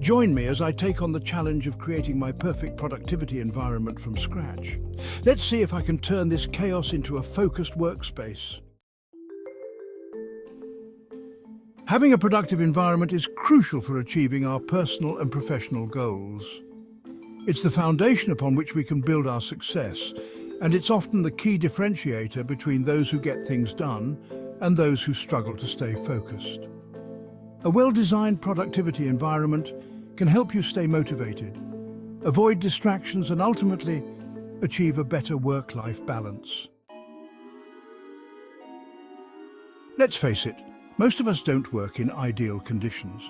Join me as I take on the challenge of creating my perfect productivity environment from scratch. Let's see if I can turn this chaos into a focused workspace. Having a productive environment is crucial for achieving our personal and professional goals. It's the foundation upon which we can build our success, and it's often the key differentiator between those who get things done and those who struggle to stay focused. A well-designed productivity environment can help you stay motivated, avoid distractions, and ultimately achieve a better work-life balance. Let's face it, most of us don't work in ideal conditions.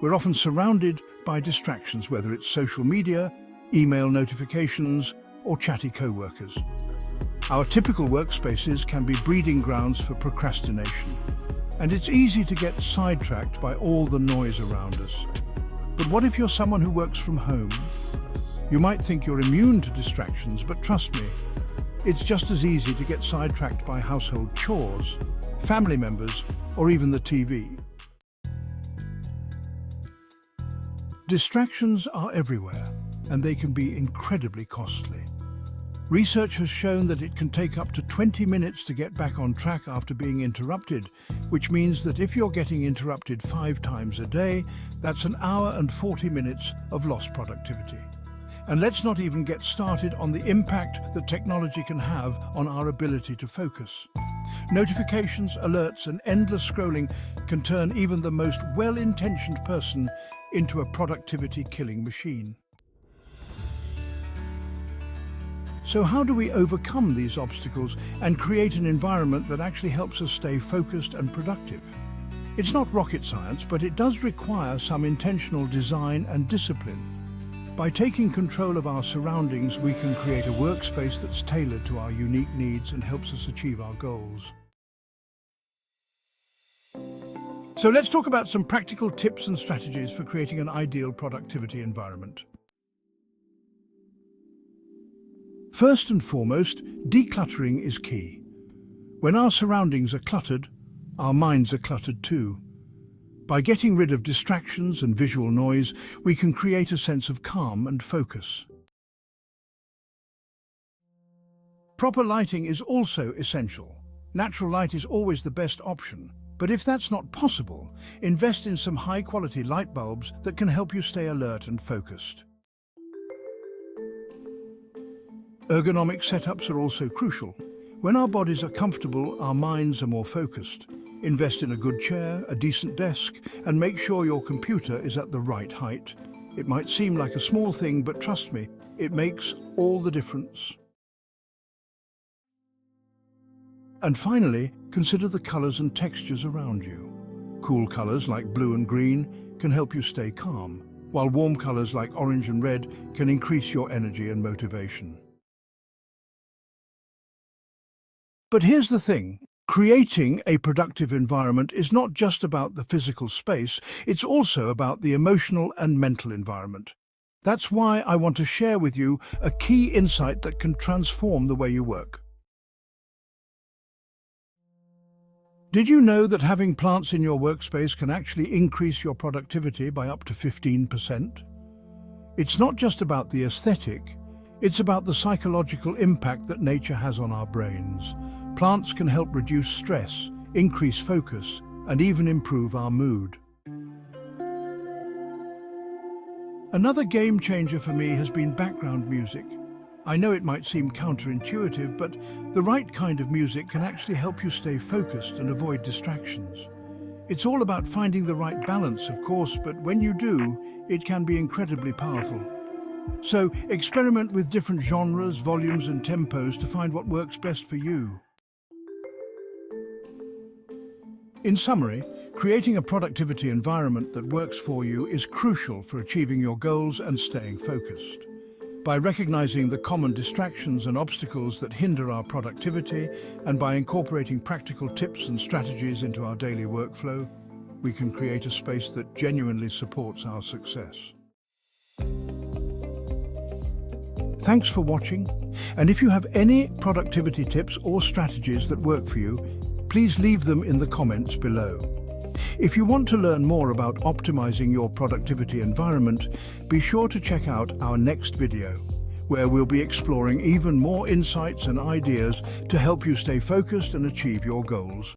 We're often surrounded by distractions, whether it's social media, email notifications, or chatty co-workers. Our typical workspaces can be breeding grounds for procrastination, and it's easy to get sidetracked by all the noise around us. But what if you're someone who works from home? You might think you're immune to distractions, but trust me, it's just as easy to get sidetracked by household chores, family members, or even the TV. Distractions are everywhere, and they can be incredibly costly. Research has shown that it can take up to 20 minutes to get back on track after being interrupted, which means that if you're getting interrupted 5 times a day, that's an hour and 40 minutes of lost productivity. And let's not even get started on the impact that technology can have on our ability to focus. Notifications, alerts, and endless scrolling can turn even the most well-intentioned person into a productivity-killing machine. So how do we overcome these obstacles and create an environment that actually helps us stay focused and productive? It's not rocket science, but it does require some intentional design and discipline. By taking control of our surroundings, we can create a workspace that's tailored to our unique needs and helps us achieve our goals. So let's talk about some practical tips and strategies for creating an ideal productivity environment. First and foremost, decluttering is key. When our surroundings are cluttered, our minds are cluttered too. By getting rid of distractions and visual noise, we can create a sense of calm and focus. Proper lighting is also essential. Natural light is always the best option, but if that's not possible, invest in some high-quality light bulbs that can help you stay alert and focused. Ergonomic setups are also crucial. When our bodies are comfortable, our minds are more focused. Invest in a good chair, a decent desk, and make sure your computer is at the right height. It might seem like a small thing, but trust me, it makes all the difference. And finally, consider the colors and textures around you. Cool colors like blue and green can help you stay calm, while warm colors like orange and red can increase your energy and motivation. But here's the thing. Creating a productive environment is not just about the physical space, it's also about the emotional and mental environment. That's why I want to share with you a key insight that can transform the way you work. Did you know that having plants in your workspace can actually increase your productivity by up to 15%? It's not just about the aesthetic, it's about the psychological impact that nature has on our brains. Plants can help reduce stress, increase focus, and even improve our mood. Another game changer for me has been background music. I know it might seem counterintuitive, but the right kind of music can actually help you stay focused and avoid distractions. It's all about finding the right balance, of course, but when you do, it can be incredibly powerful. So experiment with different genres, volumes, and tempos to find what works best for you. In summary, creating a productivity environment that works for you is crucial for achieving your goals and staying focused. By recognizing the common distractions and obstacles that hinder our productivity, and by incorporating practical tips and strategies into our daily workflow, we can create a space that genuinely supports our success. Thanks for watching, and if you have any productivity tips or strategies that work for you, please leave them in the comments below. If you want to learn more about optimizing your productivity environment, be sure to check out our next video, where we'll be exploring even more insights and ideas to help you stay focused and achieve your goals.